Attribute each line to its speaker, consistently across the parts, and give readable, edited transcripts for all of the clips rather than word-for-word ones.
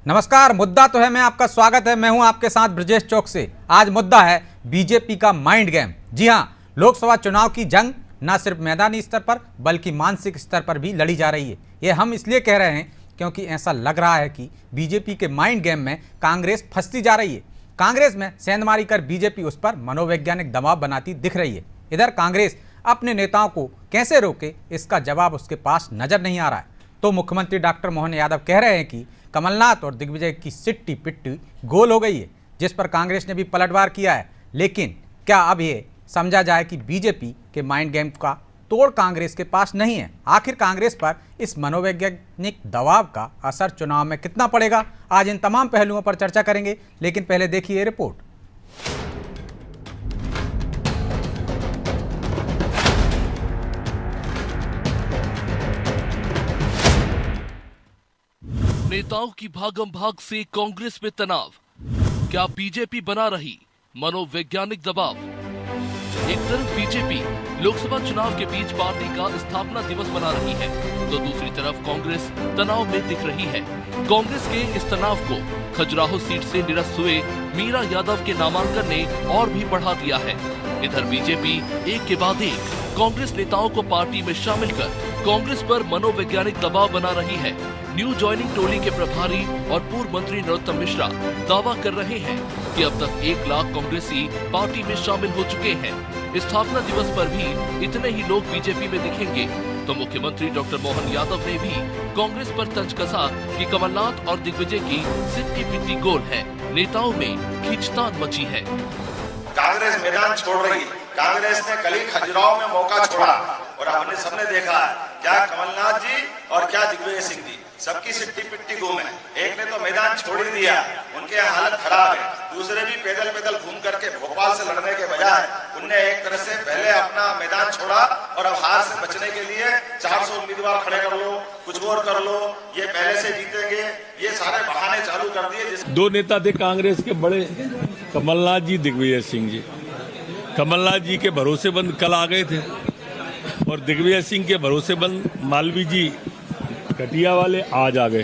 Speaker 1: नमस्कार। मुद्दा तो है, मैं आपका स्वागत है। मैं हूं आपके साथ ब्रजेश चौक से। आज मुद्दा है बीजेपी का माइंड गेम। जी हां, लोकसभा चुनाव की जंग न सिर्फ मैदानी स्तर पर बल्कि मानसिक स्तर पर भी लड़ी जा रही है। ये हम इसलिए कह रहे हैं क्योंकि ऐसा लग रहा है कि बीजेपी के माइंड गेम में कांग्रेस फंसती जा रही है। कांग्रेस में सेंधमारी कर बीजेपी उस पर मनोवैज्ञानिक दबाव बनाती दिख रही है। इधर कांग्रेस अपने नेताओं को कैसे रोके, इसका जवाब उसके पास नजर नहीं आ रहा है। तो मुख्यमंत्री डॉक्टर मोहन यादव कह रहे हैं कि कमलनाथ और दिग्विजय की सिट्टी पिट्टी गोल हो गई है, जिस पर कांग्रेस ने भी पलटवार किया है। लेकिन क्या अब ये समझा जाए कि बीजेपी के माइंड गेम का तोड़ कांग्रेस के पास नहीं है? आखिर कांग्रेस पर इस मनोवैज्ञानिक दबाव का असर चुनाव में कितना पड़ेगा? आज इन तमाम पहलुओं पर चर्चा करेंगे, लेकिन पहले देखिए ये रिपोर्ट।
Speaker 2: नेताओं की भागम भाग से कांग्रेस में तनाव, क्या बीजेपी बना रही मनोवैज्ञानिक दबाव? एक तरफ बीजेपी लोकसभा चुनाव के बीच पार्टी का स्थापना दिवस मना रही है, तो दूसरी तरफ कांग्रेस तनाव में दिख रही है। कांग्रेस के इस तनाव को खजुराहो सीट से निरस्त हुए मीरा यादव के नामांकन ने और भी बढ़ा दिया है। इधर बीजेपी एक के बाद एक कांग्रेस नेताओं को पार्टी में शामिल कर कांग्रेस पर मनोवैज्ञानिक दबाव बना रही है। न्यू जॉइनिंग टोली के प्रभारी और पूर्व मंत्री नरोत्तम मिश्रा दावा कर रहे हैं कि अब तक 1 लाख कांग्रेसी पार्टी में शामिल हो चुके हैं। स्थापना दिवस पर भी इतने ही लोग बीजेपी में दिखेंगे। तो मुख्यमंत्री डॉक्टर मोहन यादव ने भी कांग्रेस पर तंज कसा कि कमलनाथ और दिग्विजय की सिट्टी पिट्टी गोल है, नेताओं में खींचतान मची है।
Speaker 3: कांग्रेस मैदान छोड़ रही है। कांग्रेस ने कल ही खजुराहो में मौका छोड़ा और हमने सबने देखा क्या कमलनाथ जी और क्या दिग्विजय सिंह जी, सबकी सिट्टी पिट्टी गुम है। एक ने तो मैदान छोड़ ही दिया, उनके हालत खराब है। दूसरे भी पैदल पैदल घूम करके भोपाल से लड़ने के बजाय उनने एक तरह से पहले अपना मैदान छोड़ा और अब हार से बचने के लिए 400 उम्मीदवार खड़े कर लो, कुछ और कर लो, ये पहले से जीतेंगे, ये सारे बहाने चालू कर दिए।
Speaker 4: 2 नेता थे कांग्रेस के बड़े, कमलनाथ जी, दिग्विजय सिंह जी। कमलनाथ जी के भरोसेमंद कल आ गए थे और दिग्विजय सिंह के भरोसेमंद मालवीय जी कटिया वाले आज आ गए।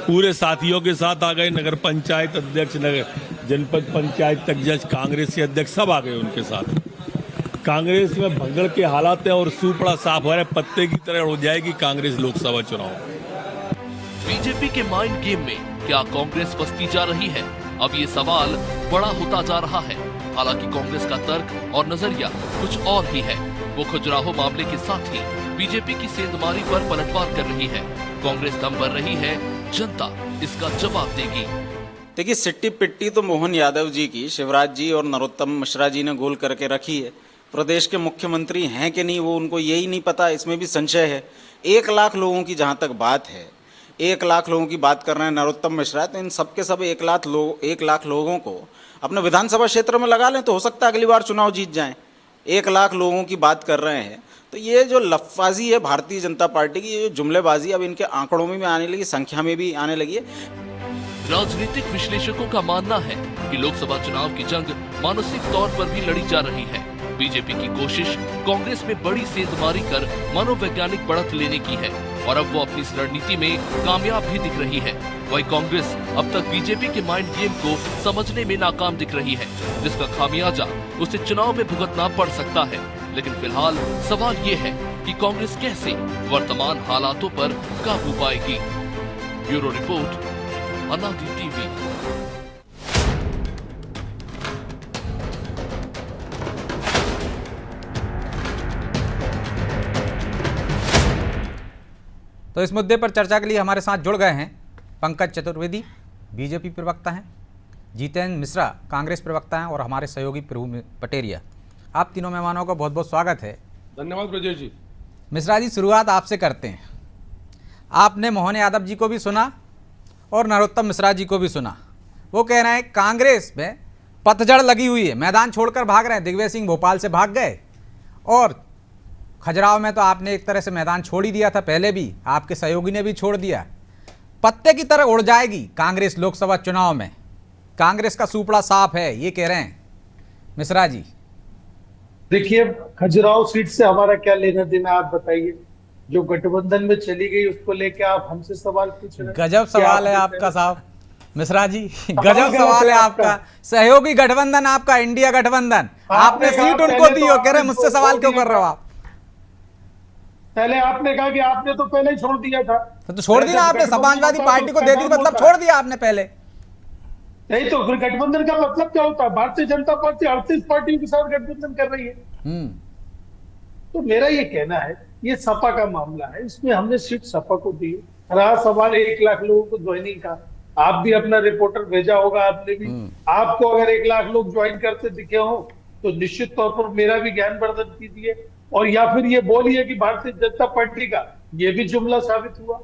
Speaker 4: पूरे साथियों के साथ आ गए। नगर पंचायत अध्यक्ष, नगर जनपद पंचायत अध्यक्ष, कांग्रेस के अध्यक्ष सब आ गए उनके साथ। कांग्रेस में भगदड़ के हालात है और सूपड़ा साफ हो रहा है, पत्ते की तरह हो जाएगी कांग्रेस लोकसभा चुनाव।
Speaker 2: बीजेपी के माइंड गेम में क्या कांग्रेस फंसती जा रही है? अब ये सवाल बड़ा होता जा रहा है। हालांकि कांग्रेस का तर्क और नजरिया कुछ और ही है। वो खजुराहो मामले के साथ ही बीजेपी की सेंधमारी पर पलटवार कर रही है। कांग्रेस दम भर रही है, जनता इसका जवाब देगी।
Speaker 5: देखिए, सिट्टी पिट्टी तो मोहन यादव जी की शिवराज जी और नरोत्तम मिश्रा जी ने गोल करके रखी है। प्रदेश के मुख्यमंत्री हैं कि नहीं वो उनको यही नहीं पता, इसमें भी संशय है। 1 लाख लोगों की जहां तक बात है, 1 लाख लोगों की बात कर रहे हैं नरोत्तम मिश्रा, तो इन सबके सब 1 लाख लोगों को अपने विधानसभा क्षेत्र में लगा लें तो हो सकता है अगली बार चुनाव जीत जाएं। 1 लाख लोगों की बात कर रहे हैं, तो ये जो लफ्फाजी है भारतीय जनता पार्टी की, ये जो जुमलेबाजी अब इनके आंकड़ों में भी आने लगी, संख्या में भी आने लगी है।
Speaker 2: राजनीतिक विश्लेषकों का मानना है कि लोकसभा चुनाव की जंग मानसिक तौर पर भी लड़ी जा रही है। बीजेपी की कोशिश कांग्रेस में बड़ी सेंधमारी कर मनोवैज्ञानिक बढ़त लेने की है और अब वो अपनी इस रणनीति में कामयाब भी दिख रही है। वही कांग्रेस अब तक बीजेपी के माइंड गेम को समझने में नाकाम दिख रही है, जिसका खामियाजा उसे चुनाव में भुगतना पड़ सकता है। लेकिन फिलहाल सवाल ये है कि कांग्रेस कैसे वर्तमान हालातों पर काबू पाएगी। ब्यूरो रिपोर्ट, अनादि टीवी।
Speaker 1: तो इस मुद्दे पर चर्चा के लिए हमारे साथ जुड़ गए हैं पंकज चतुर्वेदी, बीजेपी प्रवक्ता हैं, जितेंद्र मिश्रा, कांग्रेस प्रवक्ता हैं, और हमारे सहयोगी प्रभु पटेरिया। आप तीनों मेहमानों का बहुत बहुत स्वागत है।
Speaker 4: धन्यवाद ब्रजेश जी।
Speaker 1: मिश्रा जी, शुरुआत आपसे करते हैं। आपने मोहन यादव जी को भी सुना और नरोत्तम मिश्रा जी को भी सुना। वो कह रहे हैं कांग्रेस में पतझड़ लगी हुई है, मैदान छोड़कर भाग रहे हैं। दिग्विजय सिंह भोपाल से भाग गए और खजुराहो में तो आपने एक तरह से मैदान छोड़ ही दिया था, पहले भी आपके सहयोगी ने भी छोड़ दिया। पत्ते की तरह उड़ जाएगी कांग्रेस लोकसभा चुनाव में, कांग्रेस का सूपड़ा साफ है, ये कह रहे हैं मिश्रा जी।
Speaker 6: देखिए, खजुराहो सीट से हमारा क्या लेना देना, आप बताइए। जो गठबंधन में चली गई उसको लेके आप हमसे सवाल पूछ रहे हैं।
Speaker 1: गजब सवाल है आपका साहब। मिश्रा जी
Speaker 6: सवाल
Speaker 1: गजब
Speaker 6: गलत
Speaker 1: सवाल है
Speaker 6: है
Speaker 1: आपका।
Speaker 6: आपका।
Speaker 1: सहयोगी गठबंधन आपका, इंडिया गठबंधन, आपने
Speaker 6: आपने कहा
Speaker 1: सीट उनको
Speaker 6: पहले
Speaker 1: दी
Speaker 6: तो
Speaker 1: हो, कह रहे
Speaker 6: आपने
Speaker 1: मुझसे
Speaker 6: छोड़
Speaker 1: सवाल क्यों
Speaker 6: दिया
Speaker 1: कर रहे हो
Speaker 6: था।
Speaker 1: आप?
Speaker 6: पहले आपने कहा कि आपने तो पहले ही छोड़ दिया था।
Speaker 1: तो छोड़ दी ना
Speaker 6: जब
Speaker 1: आपने,
Speaker 6: गठबंधन
Speaker 1: समाजवादी
Speaker 6: होता है
Speaker 1: पार्टी
Speaker 6: तो
Speaker 1: को दे दी,
Speaker 6: उसका
Speaker 1: मतलब
Speaker 6: नाम
Speaker 1: छोड़
Speaker 6: होता
Speaker 1: दिया आपने पहले।
Speaker 6: है। नहीं तो फिर गठबंधन का मतलब क्या होता है? भारतीय जनता पार्टी 38 पार्टियों के साथ गठबंधन कर रही है।
Speaker 1: हम्म।
Speaker 6: तो मेरा ये कहना है, ये सपा का मामला है, इसमें हमने सीट सपा को दी। रहा सवाल 1 लाख लोगों को ज्वाइनिंग का, आप भी अपना रिपोर्टर भेजा होगा, आपने भी। आपको अगर 1 लाख लोग ज्वाइन करते दिखे हो तो निश्चित तौर पर मेरा भी ज्ञानवर्धन कीजिए, और या फिर ये बोलिए कि भारतीय जनता पार्टी का ये भी जुमला साबित हुआ।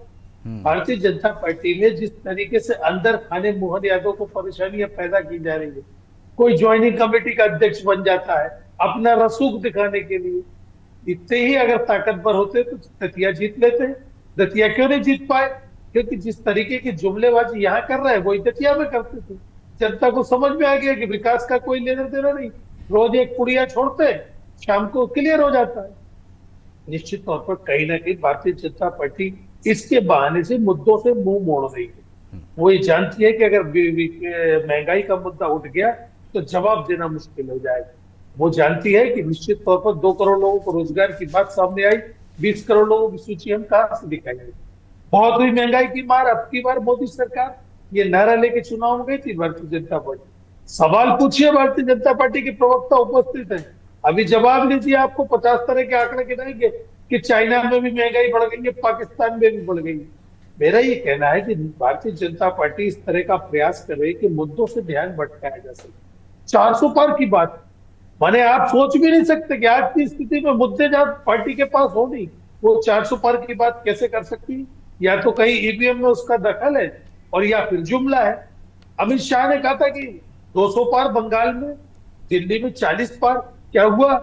Speaker 6: भारतीय जनता पार्टी में जिस तरीके से अंदर खाने मोहन यादव को परेशानियां पैदा की जा रही है, कोई ज्वाइनिंग कमेटी का अध्यक्ष बन जाता है अपना रसूख दिखाने के लिए। इतने ही अगर ताकतवर होते तो दतिया जीत लेते। दतिया क्यों नहीं जीत पाए? क्योंकि जिस तरीके की जुमलेबाजी यहाँ कर रहे हैं वही दतिया में करते थे। जनता को समझ में आ गया कि विकास का कोई लेना देना नहीं, रोज एक पुड़िया छोड़ते हैं, शाम को क्लियर हो जाता है। निश्चित तौर पर कहीं ना कहीं भारतीय जनता पार्टी इसके बहाने से मुद्दों से मुंह मोड़ रही है। वो ये जानती है कि अगर महंगाई का मुद्दा उठ गया तो जवाब देना मुश्किल हो जाएगा। वो जानती है कि निश्चित तौर पर 2 करोड़ लोगों को रोजगार की बात सामने आई, 20 करोड़ लोगों की सूची हम कहां से दिखाएंगे? बहुत हुई महंगाई की मार, अब की बार मोदी सरकार ये नारा लेके चुनाव में गई थी भारतीय जनता पार्टी। सवाल पूछिए, भारतीय जनता पार्टी के प्रवक्ता उपस्थित है, अभी जवाब लीजिए। आपको 50 तरह के आंकड़े गिनाएंगे कि चाइना में भी महंगाई बढ़ गई है, पाकिस्तान में भी बढ़ गई है। मेरा ये कहना है कि भारतीय जनता पार्टी इस तरह का प्रयास कर रही है कि मुद्दों से ध्यान भटकाया जा सके। 400 पार की बात माने आप सोच भी नहीं सकते कि आज की स्थिति में मुद्दे जब पार्टी के पास हो नहीं, वो 400 पार की बात कैसे कर सकती? या तो कहीं ईवीएम में उसका दखल है और या फिर जुमला है। अमित शाह ने कहा था कि 200 पार बंगाल में, दिल्ली में 40 पार। क्या हुआ?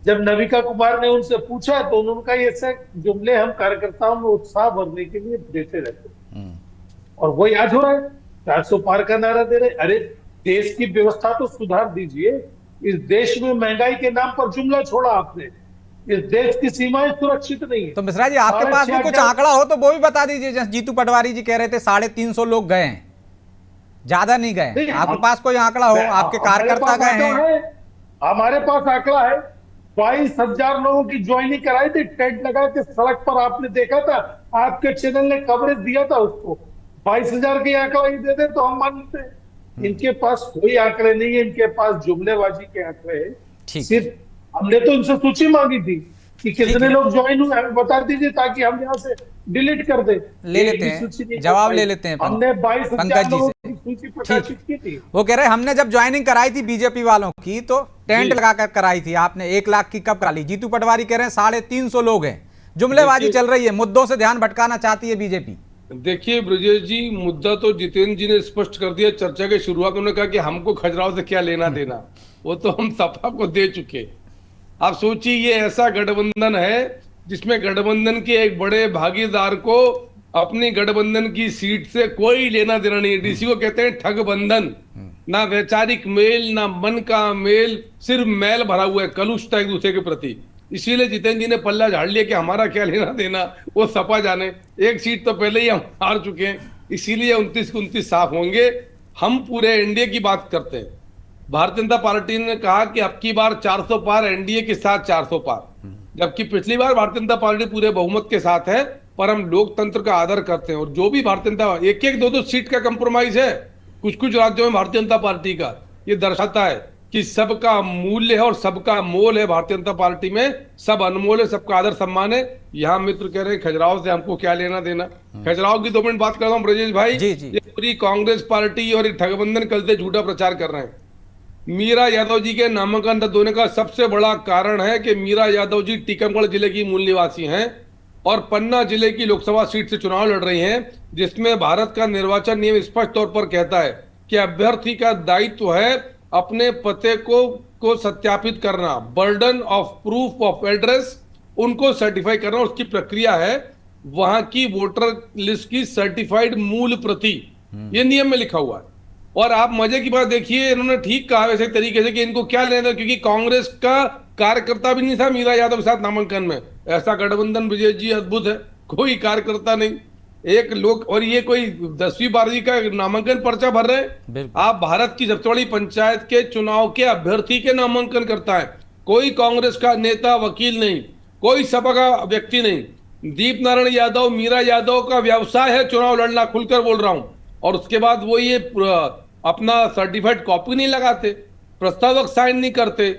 Speaker 6: जब नविका कुमार ने उनसे पूछा तो उन्होंने कहा ऐसे जुमले हम कार्यकर्ताओं में उत्साह भरने के लिए देते रहते हैं। और वही आज हो रहा है, 400 पार का नारा दे रहे। अरे देश की व्यवस्था तो सुधार दीजिए। इस देश में महंगाई के नाम पर जुमला छोड़ा आपने। इस देश की सीमाएं सुरक्षित नहीं है।
Speaker 1: तो मिश्रा जी आपके
Speaker 6: साढ़े
Speaker 1: पास भी कुछ
Speaker 6: 6,000
Speaker 1: आंकड़ा हो तो वो भी बता दीजिए। जैसे जीतू पटवारी जी कह रहे थे 350 लोग गए हैं, ज्यादा नहीं गए।
Speaker 6: नहीं,
Speaker 1: आपके पास कोई आंकड़ा हो, आपके कार्यकर्ता गए हैं?
Speaker 6: हमारे पास आंकड़ा है। 22,000 लोगों की ज्वाइनिंग कराई थी, टेंट लगा के सड़क पर, आपने देखा था, आपके चैनल ने कवरेज दिया था उसको। 22,000 के आंकड़ा ही दे दे तो हम मान लेते हैं। इनके पास कोई आंकड़े नहीं है, इनके पास जुमलेबाजी के आंकड़े हैं। सिर्फ हमने तो इनसे सूची मांगी थी कि कितने लोग ज्वाइन हुए, हमें बता दीजिए ताकि हम यहाँ से डिलीट कर दे।
Speaker 1: ले लेते हैं, जवाब ले लेते हैं।
Speaker 6: हमने 22,000
Speaker 1: जी
Speaker 6: लोगों
Speaker 1: से
Speaker 6: की सूची प्रकाशित की थी।
Speaker 1: वो कह रहे हैं हमने जब ज्वाइनिंग कराई थी बीजेपी वालों की तो टेंट लगाकर कराई थी, आपने 1 लाख की कब करा ली? जीतू पटवारी कह रहे हैं 350 लोग हैं, जुमलेबाजी चल रही है, मुद्दों से ध्यान भटकाना चाहती है बीजेपी।
Speaker 4: देखिए ब्रजेश जी, मुद्दा तो जितेंद्र जी ने स्पष्ट कर दिया चर्चा के शुरुआत में। उन्होंने कहा कि हमको खजुराहो से क्या लेना देना, वो तो हम सपा को दे चुके। आप सोचिए, ये ऐसा गठबंधन है जिसमें गठबंधन के एक बड़े भागीदार को अपनी गठबंधन की सीट से कोई लेना देना नहीं है। डीसी को कहते हैं ठग बंधन, ना वैचारिक मेल ना मन का मेल, सिर्फ मैल भरा हुआ है, कलुष था एक दूसरे के प्रति। इसीलिए जितेंद्र जी ने पल्ला झाड़ लिया कि हमारा क्या लेना देना, वो सपा जाने। एक सीट तो पहले ही हम हार चुके हैं, इसीलिए 29 साफ होंगे। हम पूरे एनडीए की बात करते हैं। भारतीय जनता पार्टी ने कहा कि अब की बार 400 पार, एनडीए के साथ 400 पार, जबकि पिछली बार भारतीय जनता पार्टी पूरे बहुमत के साथ है। पर हम लोकतंत्र का आदर करते हैं और जो भी भारतीय जनता, एक एक दो सीट का कंप्रोमाइज है कुछ कुछ राज्यों में भारतीय जनता पार्टी का। ये दर्शाता है कि सबका मूल्य है और सबका मोल है भारतीय जनता पार्टी में, सब अनमोल है, सबका आदर सम्मान है। यहाँ मित्र कह रहे हैं खजुराहो से हमको क्या लेना देना। खजुराहो की 2 मिनट बात करता हूँ ब्रजेश भाई।
Speaker 1: जी।
Speaker 4: ये पूरी कांग्रेस पार्टी और ये ठगबंधन कल से झूठा प्रचार कर रहे हैं। मीरा यादव जी के नामांकन रद्द होने का सबसे बड़ा कारण है कि मीरा यादव जी टीकमगढ़ जिले की मूल निवासी हैं और पन्ना जिले की लोकसभा सीट से चुनाव लड़ रही हैं, जिसमें भारत का निर्वाचन नियम स्पष्ट तौर पर कहता है कि अभ्यर्थी का दायित्व है अपने पते को सत्यापित करना, burden of proof of address उनको सर्टिफाई करना। उसकी प्रक्रिया है वहां की वोटर लिस्ट की सर्टिफाइड मूल प्रति, ये नियम में लिखा हुआ है। और आप मजे की बात देखिए, इन्होंने ठीक कहा वैसे तरीके से कि इनको क्या लेना, क्योंकि कांग्रेस का कार्यकर्ता भी नहीं था मीरा यादव के साथ नामांकन में। ऐसा गठबंधन विजय जी अद्भुत है, कोई कार्यकर्ता नहीं।
Speaker 7: एक लोग, और ये कोई 10वीं 12वीं का नामांकन पर्चा भर रहे हैं।
Speaker 1: बिल्कुल।
Speaker 7: आप भारत की सबसे बड़ी पंचायत के चुनाव के अभ्यर्थी के नामांकन करता है, कोई कांग्रेस का नेता वकील नहीं, कोई सपा का व्यक्ति नहीं। दीप नारायण यादव, मीरा यादव का व्यवसाय है चुनाव लड़ना, खुलकर बोल रहा हूं। और उसके बाद वो ये अपना सर्टिफाइड कॉपी नहीं लगाते, प्रस्तावक साइन नहीं करते,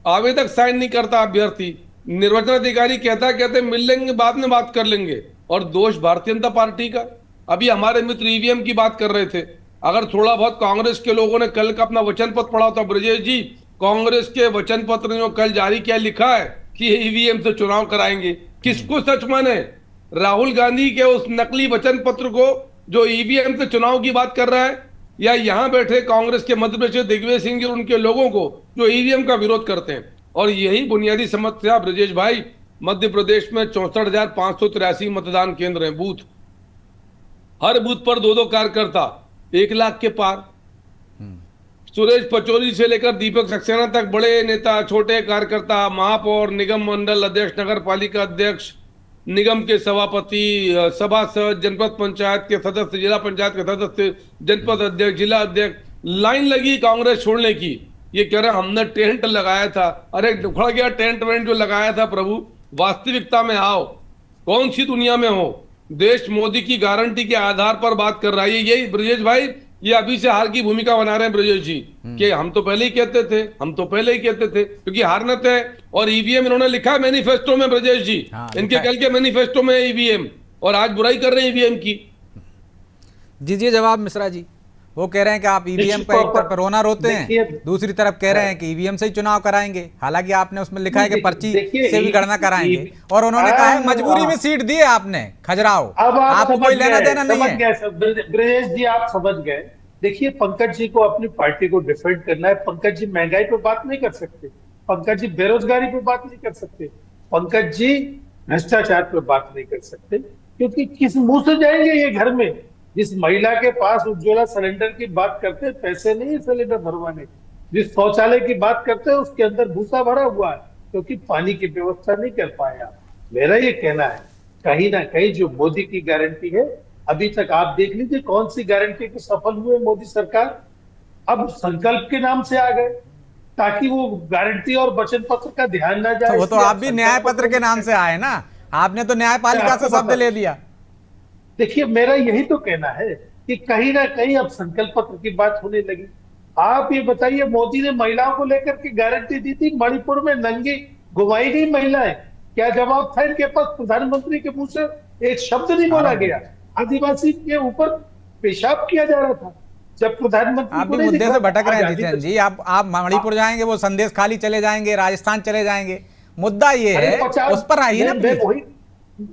Speaker 7: आवेदक साइन नहीं करता अभ्यर्थी, निर्वाचन अधिकारी कहते मिल लेंगे बाद में बात कर लेंगे। और दोष भारतीय जनता पार्टी का। अभी हमारे मित्र ईवीएम की बात कर रहे थे, अगर थोड़ा बहुत कांग्रेस के लोगों ने कल का अपना वचन पत्र पढ़ा होता, ब्रजेश जी, कांग्रेस के वचन पत्र में कल जारी किया लिखा है कि ईवीएम से चुनाव कराएंगे। किसको सच माने? राहुल गांधी के उस नकली वचन पत्र को जो ईवीएम से चुनाव की बात कर रहा है, या यहाँ बैठे कांग्रेस के मध्य प्रदेश दिग्विजय सिंह जी और उनके लोगों को जो ईवीएम का विरोध करते हैं। और यही बुनियादी समस्या ब्रजेश भाई, मध्य प्रदेश में 64,583 मतदान केंद्र हैं, बूथ, हर बूथ पर 2-2 कार्यकर्ता, 1 लाख के पार। सुरेश पचौरी से लेकर दीपक सक्सेना तक बड़े नेता, छोटे कार्यकर्ता, महापौर, निगम मंडल अध्यक्ष, नगर पालिका अध्यक्ष, निगम के सभापति, सभासद, जनपद पंचायत के सदस्य, जिला पंचायत के सदस्य, जनपद अध्यक्ष, जिला अध्यक्ष, लाइन लगी कांग्रेस छोड़ने की। ये कह रहे हमने टेंट लगाया था। अरे उखड़ गया टेंट वेंट जो लगाया था प्रभु, वास्तविकता में आओ। कौन सी दुनिया में हो? देश मोदी की गारंटी के आधार पर बात कर रहा है। यही ब्रजेश भाई, ये अभी से हार की भूमिका बना रहे हैं ब्रजेश जी, कि हम तो पहले ही कहते थे, क्योंकि हारना तय। और ईवीएम इन्होंने लिखा मैनिफेस्टो में ब्रजेश जी, इनके कल के मैनिफेस्टो में ईवीएम, और आज बुराई कर रहे हैं ईवीएम की।
Speaker 1: दीजिए जवाब मिश्रा जी। वो कह रहे हैं कि आप ईवीएम पे एक तरफ रोना रोते हैं, दूसरी तरफ कह रहे हैं कि ईवीएम से ही चुनाव कराएंगे। हालांकि आपने उसमें लिखा है कि पर्ची से भी गणना कराएंगे, और उन्होंने कहा है मजबूरी में सीट दी है आपने खजुराहो,
Speaker 6: अब
Speaker 1: आपको कोई लेना देना नहीं है।
Speaker 6: ब्रजेश जी आप समझ गए। देखिए पंकज जी को अपनी पार्टी को डिफेंड करना है। पंकज जी महंगाई पे बात नहीं कर सकते, पंकज जी बेरोजगारी पे बात नहीं कर सकते, पंकज जी भ्रष्टाचार पे बात नहीं कर सकते, क्योंकि किस मुंह से जाएंगे ये घर में? जिस महिला के पास उज्ज्वला सिलेंडर की बात करते हैं, पैसे नहीं है सिलेंडर भरवाने, जिस शौचालय की बात करते हैं उसके अंदर भूसा भरा हुआ है, क्योंकि पानी की व्यवस्था नहीं कर पाया। मेरा ये कहना है कहीं ना कहीं जो मोदी की गारंटी है, अभी तक आप देख लीजिए कौन सी गारंटी को सफल हुए मोदी सरकार। अब संकल्प के नाम से आ गए ताकि वो गारंटी और वचन पत्र का ध्यान ना जाए।
Speaker 1: तो वो तो आप भी न्याय पत्र के नाम से आए ना, आपने तो न्यायपालिका से शब्द ले लिया।
Speaker 6: देखिए मेरा यही तो कहना है कि कहीं ना कहीं अब संकल्प पत्र की बात होने लगी। आप ये बताइए, मोदी ने महिलाओं को लेकर के गारंटी दी थी, मणिपुर में नंगी घुमाई गई महिलाएं, क्या जवाब था इनके पास? प्रधानमंत्री के मुंह से एक शब्द नहीं बोला गया। आदिवासी के ऊपर पेशाब किया जा रहा था जब प्रधानमंत्री।
Speaker 1: आप भी मुद्दे से भटक रहे हैं जितेंद्र जी। आप मणिपुर जाएंगे वो संदेश खाली चले जाएंगे, राजस्थान चले जाएंगे। मुद्दा ये है, उस पर आइए ना।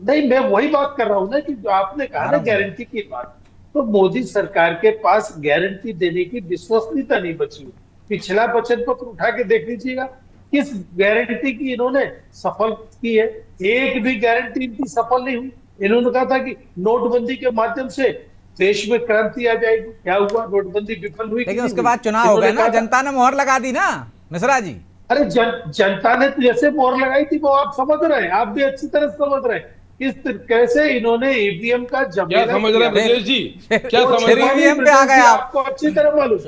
Speaker 6: मैं वही बात कर रहा हूं ना कि जो आपने कहा ना गारंटी की बात, तो मोदी सरकार के पास गारंटी देने की विश्वसनीयता नहीं बची। पिछला वचन पत्र उठा के देख लीजिएगा, किस गारंटी की इन्होंने सफल की है? एक भी गारंटी इनकी सफल नहीं हुई। इन्होंने कहा था कि नोटबंदी के माध्यम से देश में क्रांति आ जाएगी, क्या हुआ? नोटबंदी विफल हुई,
Speaker 1: लेकिन उसके बाद चुनाव हो गए ना, जनता ने मोहर लगा दी ना मिश्रा जी।
Speaker 6: अरे जनता ने जैसे मोहर लगाई थी वो आप समझ रहे हैं, आप भी अच्छी तरह समझ रहे हैं किस कैसे इन्होंने ईवीएम का
Speaker 7: क्या समझ रहे हैं ब्रजेश जी? क्या समझ रहे हैं?
Speaker 1: ईवीएम पे आ गए
Speaker 6: आपको अच्छी तरह मालूम,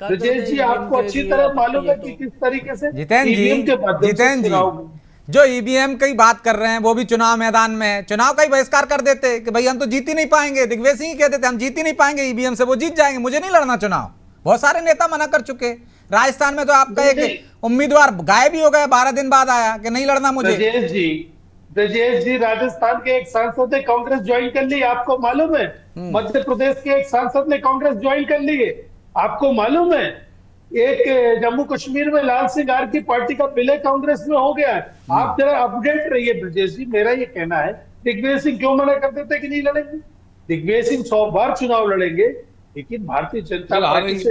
Speaker 6: ब्रजेश जी आपको अच्छी तरह मालूम है कि किस तरीके से ईवीएम के माध्यम से
Speaker 1: जो ईवीएम की बात कर रहे हैं वो भी चुनाव मैदान में है। चुनाव का ही बहिष्कार कर देते कि भाई हम तो जीत ही नहीं पाएंगे। दिग्विजय सिंह कहते थे हम जीत ही नहीं पाएंगे ईवीएम से, वो जीत जाएंगे, मुझे नहीं लड़ना चुनाव। बहुत सारे नेता मना कर चुके। राजस्थान में तो आपका एक उम्मीदवार गायब ही हो गया, 12 दिन बाद आया कि नहीं लड़ना मुझे।
Speaker 6: ब्रजेश जी राजस्थान के एक सांसद ने कांग्रेस ज्वाइन कर ली, आपको मालूम है? मध्य प्रदेश के एक सांसद ने कांग्रेस ज्वाइन कर ली है, आपको मालूम है? एक जम्मू कश्मीर में लाल सिंह आर की पार्टी का विलय कांग्रेस में हो गया है। आप जरा अपडेट रहिए ब्रजेश जी। मेरा ये कहना है दिग्विजय सिंह क्यों मना कर देते कि नहीं लड़ेंगे? दिग्विजय सिंह 100 बार चुनाव लड़ेंगे, लेकिन भारतीय जनता पार्टी से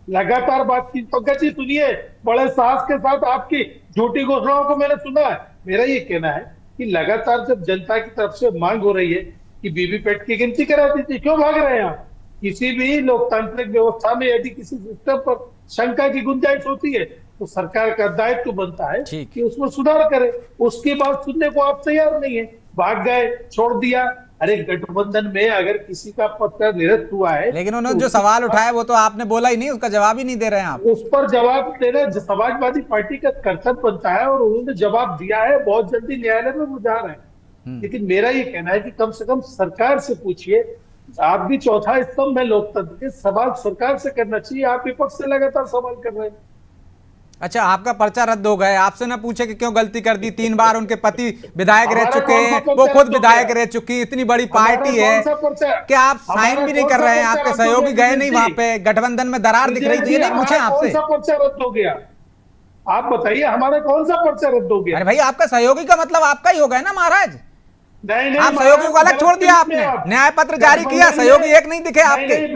Speaker 6: लगातार बात की। पंकज जी सुनिए, बड़े साहस के साथ आपकी झूठी घोषणाओं को मैंने सुना है। मेरा ये कहना है कि लगातार जब जनता की तरफ से मांग हो रही है कि वीवीपैट की गिनती करा दीजिए, क्यों भाग रहे हैं आप? किसी भी लोकतांत्रिक व्यवस्था में यदि किसी सिस्टम पर शंका की गुंजाइश होती है तो सरकार का दायित्व बनता है कि उसमें सुधार करे। उसकी बात सुनने को आप तैयार नहीं है, भाग गए, छोड़ दिया। अरे गठबंधन में अगर किसी का पत्र निरस्त हुआ है,
Speaker 1: लेकिन उन्होंने
Speaker 6: तो
Speaker 1: जो सवाल उठाया वो तो आपने बोला ही नहीं, उसका जवाब ही नहीं दे रहे हैं आप।
Speaker 6: उस पर जवाब देना समाजवादी पार्टी का कर्तव्य बनता है, और उन्होंने जवाब दिया है, बहुत जल्दी न्यायालय में वो जा रहे हैं। लेकिन मेरा ये कहना है कि कम से कम सरकार से पूछिए, आप भी चौथा स्तंभ है लोकतंत्र के, सवाल सरकार से करना चाहिए। आप विपक्ष से लगातार सवाल कर रहे हैं।
Speaker 1: अच्छा, आपका पर्चा रद्द हो गया, आपसे ना पूछे कि क्यों गलती कर दी? 3 बार उनके पति विधायक रह चुके हैं, वो खुद विधायक रह चुकी, इतनी बड़ी पार्टी है, क्या आप साइन भी नहीं कर रहे हैं? आपके सहयोगी गए नहीं वहां पे, गठबंधन में दरार दिख रही थी, ये नहीं पूछे आपसे?
Speaker 6: कौन सा पर्चा रद्द हो गया? आप बताइए, हमारा कौन सा पर्चा रद्द हो गया?
Speaker 1: अरे भाई, आपका सहयोगी का मतलब आपका ही हो गया ना महाराज।
Speaker 6: नहीं,
Speaker 1: आप सहयोगी को अलग छोड़ दिया आपने, न्याय पत्र जारी किया, सहयोगी एक नहीं दिखे आपके।
Speaker 6: नहीं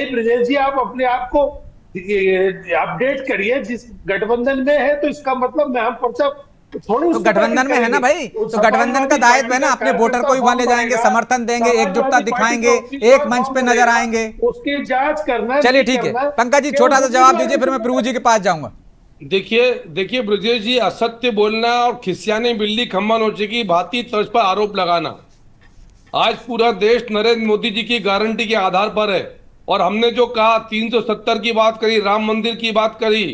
Speaker 6: ब्रजेश जी, आप अपने आप को अपडेट करिए। जिस गठबंधन में है तो इसका मतलब मैं हम पर्चा थोड़ी,
Speaker 1: तो गठबंधन में है ना भाई, तो गठबंधन का दायित्व है ना, अपने वोटर को भी वहां ले जाएंगे, समर्थन देंगे, एकजुटता दिखाएंगे, एक मंच पे नजर आएंगे,
Speaker 6: उसकी जांच करना।
Speaker 1: चलिए ठीक है, पंकज जी छोटा सा जवाब दीजिए, फिर मैं प्रभु जी के पास जाऊंगा।
Speaker 7: देखिए ब्रजेश जी, असत्य बोलना और खिसियाने बिल्ली खम्मा नोचे की भांति तर्ज पर आरोप लगाना, आज पूरा देश नरेंद्र मोदी जी की गारंटी के आधार पर है। और हमने जो कहा, 370 की बात करी, राम मंदिर की बात करी,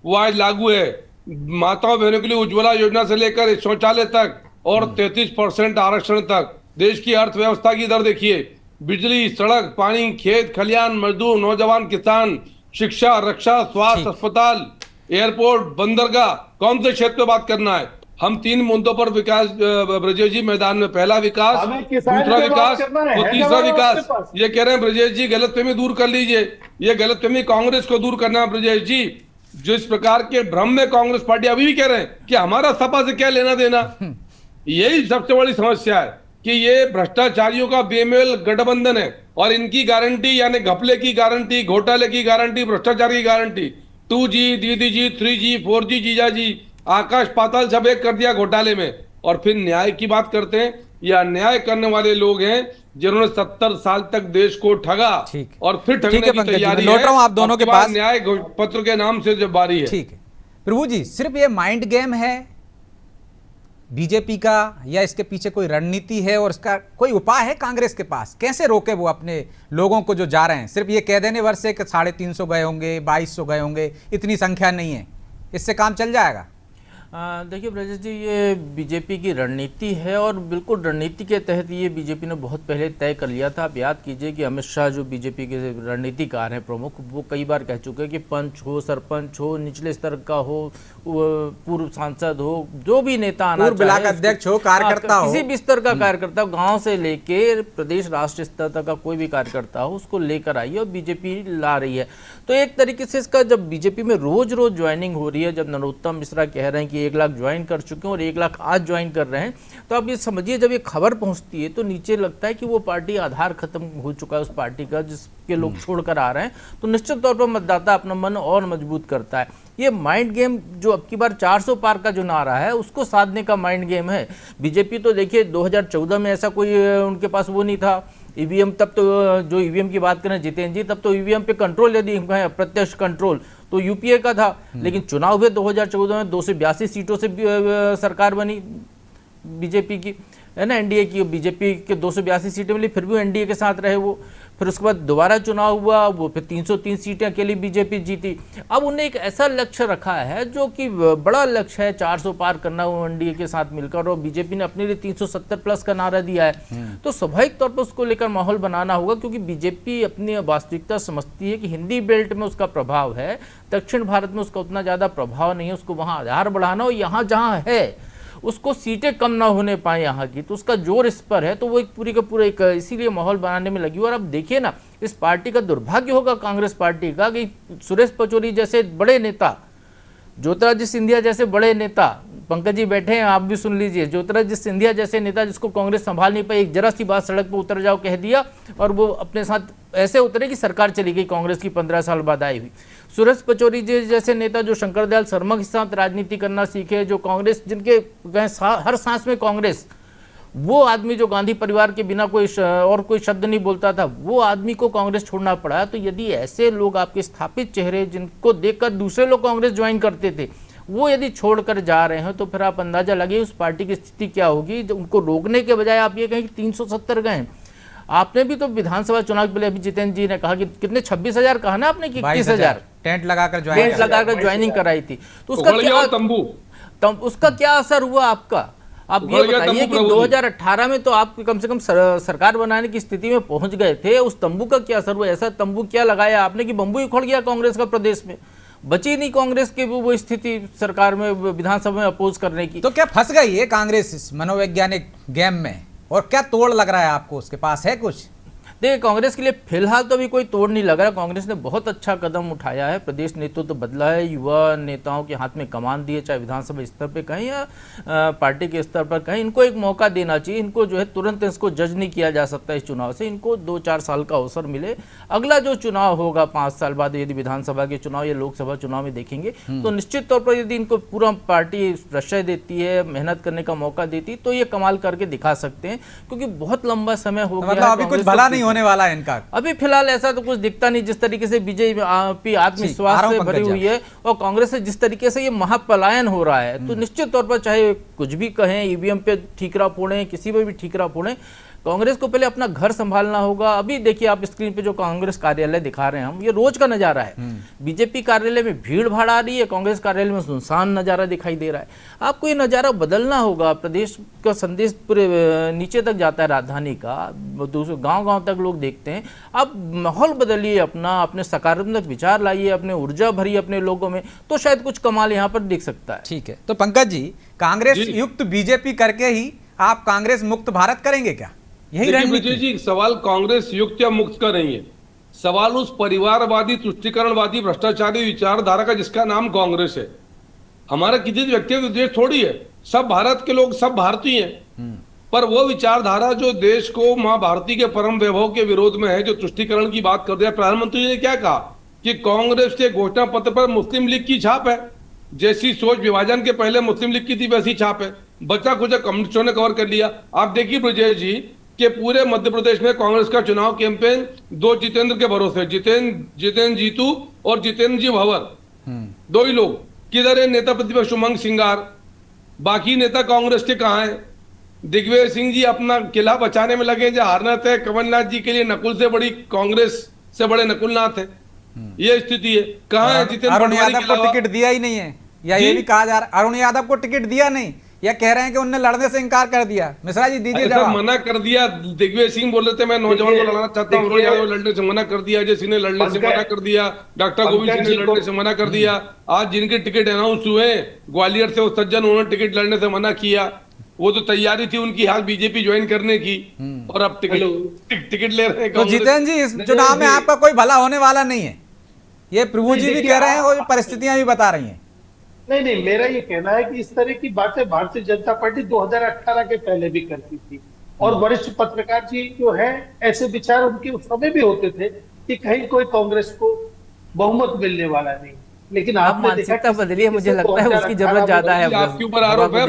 Speaker 7: वो आज लागू है। माताओं बहनों के लिए उज्ज्वला योजना से लेकर शौचालय तक और 33% आरक्षण तक। देश की अर्थव्यवस्था की दर देखिए, बिजली, सड़क, पानी, खेत खलियान, मजदूर, नौजवान, किसान, शिक्षा, रक्षा, स्वास्थ्य, अस्पताल, एयरपोर्ट, बंदरगाह, कौन से क्षेत्र पे बात करना है? हम 3 मुद्दों पर विकास ब्रजेश जी मैदान में, पहला विकास, दूसरा विकास और तीसरा विकास। ये कह रहे हैं ब्रजेश जी, गलतफहमी दूर कर लीजिए, ये गलतफहमी कांग्रेस को दूर करना है ब्रजेश जी। जिस प्रकार के भ्रम में कांग्रेस पार्टी अभी भी कह रहे हैं कि हमारा सपा से क्या लेना देना, यही सबसे बड़ी समस्या है कि ये भ्रष्टाचारियों का बेमेल गठबंधन है, और इनकी गारंटी यानी घपले की गारंटी, घोटाले की गारंटी, भ्रष्टाचार की गारंटी, 2G, दीदी जी, 3G, 4G, जीजा जी, आकाश पाताल सब एक कर दिया घोटाले में। और फिर न्याय की बात करते हैं, या अन्याय करने वाले लोग हैं जिन्होंने 70 साल तक देश को ठगा और फिर ठगने की तैयारी है।
Speaker 1: लौट रहा हूं आप दोनों के पास,
Speaker 7: न्याय पत्र के नाम से जब बारी है।
Speaker 1: ठीक है प्रभु जी, सिर्फ ये माइंड गेम है बीजेपी का, या इसके पीछे कोई रणनीति है और इसका कोई उपाय है कांग्रेस के पास? कैसे रोके वो अपने लोगों को जो जा रहे हैं? सिर्फ ये कह देने वर्ष से कि 350 गए होंगे, 2200 गए होंगे, इतनी संख्या नहीं है, इससे काम चल जाएगा?
Speaker 8: देखिए ब्रजेश जी, ये बीजेपी की रणनीति है, और बिल्कुल रणनीति के तहत ये बीजेपी ने बहुत पहले तय कर लिया था। आप याद कीजिए कि अमित शाह जो बीजेपी के रणनीतिकार हैं प्रमुख, वो कई बार कह चुके हैं कि पंच हो, सरपंच हो, निचले स्तर का हो, पूर्व सांसद हो, जो भी नेता आना
Speaker 1: चाहे, ब्लॉक अध्यक्ष हो, कार्यकर्ता हो,
Speaker 8: किसी भी स्तर का कार्यकर्ता, गाँव से लेके प्रदेश राष्ट्रीय स्तर तक का कोई भी कार्यकर्ता हो, उसको लेकर आइए, और बीजेपी ला रही है। तो एक तरीके से इसका जब बीजेपी में रोज रोज ज्वाइनिंग हो रही है, जब नरोत्तम मिश्रा कह रहे हैं कि 1 लाख ज्वाइन कर चुके हैं और 1 लाख आज ज्वाइन कर रहे हैं, तो आप ये समझिए जब ये खबर पहुंचती है तो नीचे लगता है कि वो पार्टी आधार खत्म हो चुका है उस पार्टी का, जिसके लोग छोड़कर आ रहे हैं। तो निश्चित तौर पर मतदाता अपना मन और मजबूत करता है। ये माइंड गेम जो अब की बार 400 पार का जो नारा है, उसको साधने का माइंड गेम है। बीजेपी तो देखिए 2014 में ऐसा कोई उनके पास वो नहीं था, ईवीएम, तब तो जो ईवीएम की बात करें जितेंद्र जी, तब तो ईवीएम पे कंट्रोल यदि प्रत्यक्ष कंट्रोल तो यूपीए का था। लेकिन चुनाव हुए 2014 में 282 सीटों से सरकार बनी बीजेपी की, है ना, एनडीए की। बीजेपी के 282 सीटें मिली, फिर भी एनडीए के साथ रहे वो। फिर उसके बाद दोबारा चुनाव हुआ, वो फिर 303 सीटें अकेली बीजेपी जीती। अब उन्हें एक ऐसा लक्ष्य रखा है जो कि बड़ा लक्ष्य है, 400 पार करना वो एनडीए के साथ मिलकर, और बीजेपी ने अपने लिए 370 प्लस का नारा दिया है। तो स्वाभाविक तौर पर उसको लेकर माहौल बनाना होगा, क्योंकि बीजेपी अपनी वास्तविकता समझती है कि हिंदी बेल्ट में उसका प्रभाव है, दक्षिण भारत में उसका उतना ज़्यादा प्रभाव नहीं है, उसको वहाँ आधार बढ़ाना, और यहाँ जहाँ है उसको सीटें कम ना होने पाए यहाँ की, तो उसका जोर इस पर है। तो वो एक पूरी का पूरा एक इसीलिए माहौल बनाने में लगी। और अब देखिए ना, इस पार्टी का दुर्भाग्य होगा कांग्रेस पार्टी का कि सुरेश पचौरी जैसे बड़े नेता, ज्योतिरादित्य सिंधिया जैसे बड़े नेता, पंकज जी बैठे हैं, आप भी सुन लीजिए, ज्योतिरादित्य सिंधिया जैसे नेता जिसको कांग्रेस संभाल नहीं पाई, एक जरा सी बात सड़क पर उतर जाओ कह दिया, और वो अपने साथ ऐसे उतरे कि सरकार चली गई कांग्रेस की 15 साल बाद आई हुई। सुरेश पचौरी जी जैसे नेता जो शंकर दयाल शर्मा के साथ राजनीति करना सीखे, जो कांग्रेस जिनके हर सांस में कांग्रेस, वो आदमी जो गांधी परिवार के बिना कोई और कोई शब्द नहीं बोलता था, वो आदमी को कांग्रेस छोड़ना पड़ा। तो यदि ऐसे लोग आपके स्थापित चेहरे जिनको देखकर दूसरे लोग कांग्रेस ज्वाइन करते थे, वो यदि छोड़कर जा रहे हैं तो फिर आप अंदाजा लगाइए उस पार्टी की स्थिति क्या होगी। उनको रोकने के बजाय आप ये कहें कि 370 गए। आपने भी तो विधानसभा चुनाव के पहले अभी जितेंद्र जी ने कहा कि कितने 26,000 कहा ना आपने कि 21,000
Speaker 1: टेंट लगाकर
Speaker 8: ज्वाइनिंग कराई थी। तो उसका क्या असर हुआ आपका? आप ये बताइए कि 2018 में तो आप कम से कम सरकार बनाने की स्थिति में पहुंच गए थे, उस तंबू का क्या असर हुआ? ऐसा तंबू क्या लगाया आपने कि बंबू ही उखड़ गया कांग्रेस का प्रदेश में, बची नहीं कांग्रेस की वो स्थिति सरकार में विधानसभा में अपोज करने की।
Speaker 1: तो क्या फंस गई है कांग्रेस इस मनोवैज्ञानिक गेम में, और क्या तोड़ लग रहा है आपको, उसके पास है कुछ?
Speaker 8: देखिए, कांग्रेस के लिए फिलहाल तो अभी कोई तोड़ नहीं लग रहा। कांग्रेस ने बहुत अच्छा कदम उठाया है, प्रदेश नेतृत्व तो बदला है, युवा नेताओं के हाथ में कमान दिए, चाहे विधानसभा स्तर पे कहीं या पार्टी के स्तर पर कहीं। इनको एक मौका देना चाहिए। इनको जो है तुरंत इसको जज नहीं किया जा सकता इस चुनाव से। इनको 2-4 साल का अवसर मिले। अगला जो चुनाव होगा 5 साल बाद, यदि विधानसभा के चुनाव या लोकसभा चुनाव में देखेंगे तो निश्चित तौर पर यदि इनको पूरा पार्टी प्रश्रय देती है, मेहनत करने का मौका देती, तो ये कमाल करके दिखा सकते हैं। क्योंकि बहुत लंबा समय हो गया,
Speaker 1: मतलब अभी कुछ भला नहीं होने वाला है इनका।
Speaker 8: अभी फिलहाल ऐसा तो कुछ दिखता नहीं। जिस तरीके से बीजेपी आत्मविश्वास से भरी हुई है और कांग्रेस से जिस तरीके से ये महापलायन हो रहा है, तो निश्चित तौर पर चाहे कुछ भी कहें, ईवीएम पे ठीकरा फोड़ें, किसी पे भी ठीकरा फोड़ें, कांग्रेस को पहले अपना घर संभालना होगा। अभी देखिए आप स्क्रीन पे जो कांग्रेस कार्यालय दिखा रहे हैं हम, ये रोज का नजारा है। बीजेपी कार्यालय में भीड़ भाड़ आ रही है, कांग्रेस कार्यालय में सुनसान नजारा दिखाई दे रहा है। आपको ये नजारा बदलना होगा। प्रदेश का संदेश पूरे नीचे तक जाता है, राजधानी का, दूसरे गांव-गांव तक लोग देखते हैं। आप माहौल बदलिए अपना, अपने सकारात्मक विचार लाइए, अपने ऊर्जा भरिए अपने लोगों में, तो शायद कुछ कमाल यहाँ पर दिख सकता है।
Speaker 1: ठीक है, तो पंकज जी, कांग्रेस युक्त बीजेपी करके ही आप कांग्रेस मुक्त भारत करेंगे क्या? यही
Speaker 7: विजय जी, सवाल कांग्रेस युक्त या मुक्त का नहीं है। सवाल उस परिवारवादी, तुष्टिकरणवादी, भ्रष्टाचारी विचारधारा का जिसका नाम कांग्रेस है। हमारा किसी व्यक्तिगत उद्देश्य थोड़ी है। सब भारत के लोग, सब भारतीय हैं, पर वो विचारधारा जो देश को मां भारती के परम वैभव के विरोध में है, जो तुष्टिकरण की बात कर दिया। प्रधानमंत्री ने क्या कहा कि कांग्रेस के घोषणा पत्र पर मुस्लिम लीग की छाप है। जैसी सोच विभाजन के पहले मुस्लिम लीग की थी, वैसी छाप है। बच्चा कुछ कम्युनिस्टों ने कवर कर लिया। आप देखिए विजय जी कि पूरे मध्य प्रदेश में कांग्रेस का चुनाव कैंपेन 2 जितेंद्र के भरोसे, जितेंद्र जीतू और जितेंद्र जी भंवर, 2 ही लोग। किधर है नेता प्रतिपक्ष उमंग सिंगार? बाकी नेता कांग्रेस के कहां हैं? दिग्विजय सिंह जी अपना किला बचाने में लगे, जो हारना तय कमलनाथ जी के लिए नकुल से बड़ी, कांग्रेस से बड़े नकुलनाथ है। ये स्थिति है। कहां है जितेंद्र?
Speaker 1: अरुण यादव को टिकट दिया ही नहीं है, या ये भी कहा जा रहा है अरुण यादव को टिकट दिया नहीं, या कह रहे हैं कि उन्होंने लड़ने से इनकार कर दिया। मिश्रा जी दीजिए जवाब।
Speaker 7: मना कर दिया। दिग्विजय सिंह बोल रहे थे मैं नौजवान को लड़ना चाहता हूं, अरुण यादव लड़ने से मना कर दिया, अजय सिंह ने लड़ने से मना कर दिया, डॉक्टर गोविंद सिंह ने लड़ने से मना कर दिया। आज जिनके टिकट अनाउंस हुए ग्वालियर से, वो सज्जन, उन्होंने टिकट लड़ने से मना किया। वो तो तैयारी थी उनकी हाथ बीजेपी ज्वाइन करने की, और अब टिकट ले रहे हैं।
Speaker 1: तो जितेंद्र जी, इस चुनाव में आपका कोई भला होने वाला नहीं है, ये प्रभु जी भी कह रहे हैं और परिस्थितियां भी बता रही हैं।
Speaker 6: नहीं, मेरा ये कहना है कि इस तरह की बातें भारतीय जनता पार्टी 2018 के पहले भी करती थी, और वरिष्ठ पत्रकार जी जो है, ऐसे विचार उनके उस समय भी होते थे कि कहीं कोई कांग्रेस को बहुमत मिलने वाला नहीं। लेकिन
Speaker 8: आप मानसिकता बदली है, मुझे लगता है उसकी जरूरत ज्यादा है।
Speaker 7: आपके ऊपर आरोप है।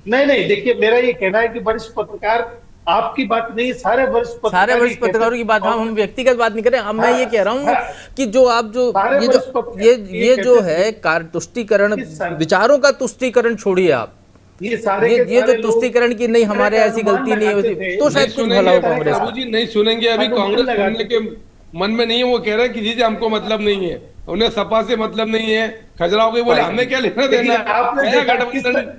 Speaker 6: नहीं, देखिए मेरा ये कहना है कि वरिष्ठ पत्रकार, आपकी बात नहीं, सारे वरिष्ठ
Speaker 8: पत्रकारों की बात, हम व्यक्तिगत बात नहीं कर रहे। अब मैं ये कह रहा हूँ कि जो आप ये जो है तुष्टिकरण, विचारों का तुष्टिकरण छोड़िए आप, ये जो तुष्टिकरण की नहीं, हमारे ऐसी गलती नहीं होती, तो शायद कुछ भला हो कांग्रेस।
Speaker 7: जी नहीं सुनेंगे, अभी कांग्रेस सुनने के मन में नहीं है। वो कह रहे हैं कि जी हमको मतलब नहीं है, उन्हें सपा से मतलब नहीं है। खजराव के बोले हमें क्या लेना देना।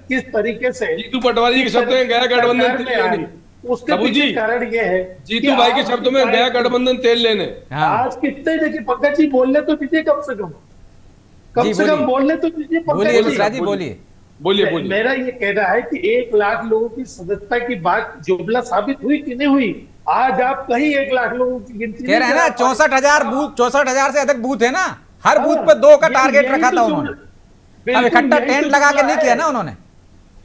Speaker 6: किस तरीके से
Speaker 7: जीतू पटवारी के शब्द में गया गठबंधन,
Speaker 6: उसके पीछे कारण ये है,
Speaker 7: जीतू भाई के शब्दों में गया गठबंधन तेल लेने।
Speaker 6: आज कितने देखिए पंकज जी बोलने तो दीजिए, कम से कम बोलने तो दीजिए पंकज जी। बोलिए। मेरा ये कहना है कि 1 लाख लोगों की सदस्यता की बात जुमला साबित हुई कि नहीं हुई? आज आप कहीं 1 लाख लोगों की गिनती
Speaker 1: कह रहे हैं ना, 64,000 बूथ, 64,000 से अधिक बूथ है ना, हर बूथ पे 2 का टारगेट रखा था उन्होंने। अब इकट्ठा टेंट लगा के नहीं किया ना उन्होंने।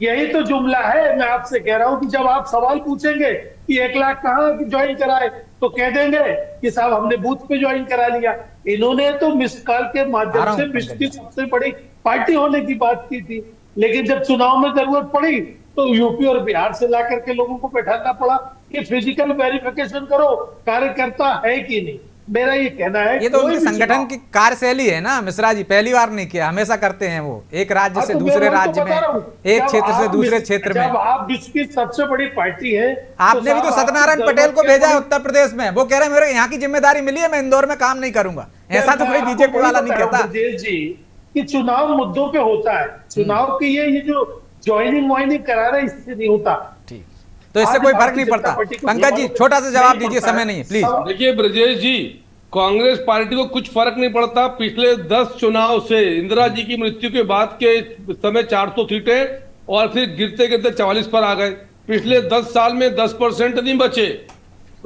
Speaker 6: यही तो जुमला है। मैं आपसे कह रहा हूं कि जब आप सवाल पूछेंगे कि 1 लाख कहाँ ज्वाइन कराए, तो कह देंगे कि साहब हमने बूथ पे ज्वाइन करा लिया। इन्होंने तो मिस कॉल के माध्यम से विश्व की सबसे बड़ी पार्टी होने की बात की थी, लेकिन जब चुनाव में जरूरत पड़ी तो यूपी और बिहार से लाकर के लोगों को बैठाना पड़ा कि फिजिकल वेरिफिकेशन करो कार्यकर्ता है कि नहीं। मेरा ये कहना है,
Speaker 1: ये तो
Speaker 6: कोई
Speaker 1: उनके
Speaker 6: भी
Speaker 1: संगठन
Speaker 6: चुनाव-
Speaker 1: की कार्यशैली है ना मिश्रा जी, पहली बार नहीं किया, हमेशा करते हैं वो, एक राज्य से
Speaker 6: तो मैं
Speaker 1: दूसरे
Speaker 6: वही तो
Speaker 1: राज्य
Speaker 6: बता रहा हूं।
Speaker 1: में, एक
Speaker 6: जब
Speaker 1: क्षेत्र से
Speaker 6: आप
Speaker 1: दूसरे
Speaker 6: विश्व-
Speaker 1: क्षेत्र में।
Speaker 6: जब आप विश्व की सबसे बड़ी पार्टी है,
Speaker 1: आपने भी तो
Speaker 6: साहब,
Speaker 1: सत्यनारायण
Speaker 6: आपकी
Speaker 1: पटेल को
Speaker 6: जरूरत
Speaker 1: भेजा है
Speaker 6: क्या
Speaker 1: उत्तर प्रदेश में, वो कह रहे हैं मेरे यहाँ की जिम्मेदारी मिली है, मैं इंदौर में काम नहीं करूंगा। ऐसा तो
Speaker 6: मैं
Speaker 1: कोई
Speaker 6: आपको
Speaker 1: बीजेपी
Speaker 6: वही
Speaker 1: वाला नहीं
Speaker 6: बता रहा
Speaker 1: कहता।
Speaker 6: हूं, ब्रजेश जी, कि चुनाव मुद्दों पे होता है, चुनाव की ये जो ज्वाइनिंग वाइनिंग करा रहे हैं, इससे नहीं होता।
Speaker 1: ठीक, तो इससे
Speaker 6: आज
Speaker 1: कोई फर्क
Speaker 6: भारतीय
Speaker 1: नहीं
Speaker 6: जनता
Speaker 1: पड़ता।
Speaker 6: पार्टी को
Speaker 1: पंकज जी
Speaker 6: जवाब
Speaker 1: छोटा सा जवाब
Speaker 6: नहीं
Speaker 1: दीजिए,
Speaker 6: पड़ता
Speaker 1: समय
Speaker 6: है।
Speaker 1: नहीं है प्लीज।
Speaker 7: देखिए ब्रजेश जी, कांग्रेस पार्टी को कुछ फर्क नहीं पड़ता। पिछले 10 चुनाव से इंदिरा जी की मृत्यु के बाद के समय 400 सीटें और फिर गिरते गिरते 44 पर आ गए। पिछले 10 साल में 10% नहीं बचे,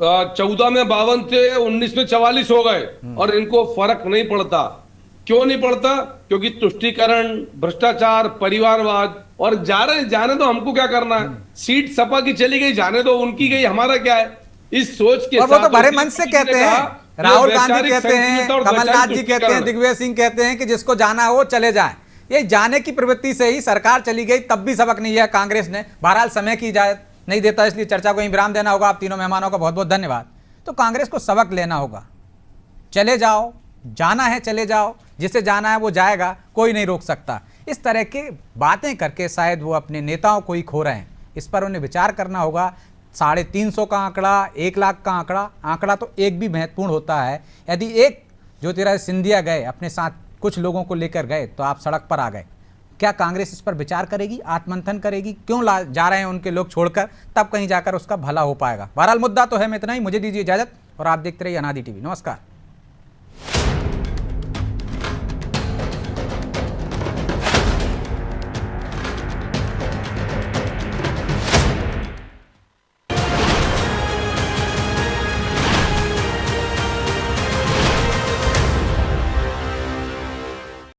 Speaker 7: 14 में 52 थे, 19 में 44 हो गए, और इनको फर्क नहीं पड़ता। क्यों नहीं पड़ता? क्योंकि तुष्टीकरण, भ्रष्टाचार, परिवारवाद, और जाने दो, हमको क्या करना है, सीट सपा की चली गई, जाने दो, उनकी गई, हमारा क्या है, इस सोच के
Speaker 1: और वो
Speaker 7: साथ
Speaker 1: तो भरे
Speaker 7: उसी
Speaker 1: मन से
Speaker 7: ने
Speaker 1: कहते
Speaker 7: कहा,
Speaker 1: हैं,
Speaker 7: ये
Speaker 1: राहुल गांधी
Speaker 7: वैचारिक
Speaker 1: कहते हैं,
Speaker 7: संकीर्णता और
Speaker 1: कमलनाथ
Speaker 7: वैचारिक
Speaker 1: जी कहते हैं,
Speaker 7: तुष्टीकरण।
Speaker 1: दिग्विजय सिंह कहते हैं कि जिसको जाना हो चले जाए। ये जाने की प्रवृत्ति से ही सरकार चली गई, तब भी सबक नहीं लिया कांग्रेस ने। बहरहाल समय की इजाजत नहीं देता, इसलिए चर्चा को यहीं विराम देना होगा। आप तीनों मेहमानों का बहुत बहुत धन्यवाद। तो कांग्रेस को सबक लेना होगा, चले जाओ, जाना है चले जाओ, जिसे जाना है वो जाएगा, कोई नहीं रोक सकता। इस तरह की बातें करके शायद वो अपने नेताओं को ही खो रहे हैं, इस पर उन्हें विचार करना होगा। 350 का आंकड़ा, 1 लाख का आंकड़ा तो एक भी महत्वपूर्ण होता है। यदि एक ज्योतिरादित्य सिंधिया गए, अपने साथ कुछ लोगों को लेकर गए, तो आप सड़क पर आ गए। क्या कांग्रेस इस पर विचार करेगी, आत्मंथन करेगी, क्यों जा रहे हैं उनके लोग छोड़कर, तब कहीं जाकर उसका भला हो पाएगा। बहरहाल मुद्दा तो है, मैं इतना ही, मुझे दीजिए इजाजत और आप देखते रहिए अनादि टीवी। नमस्कार।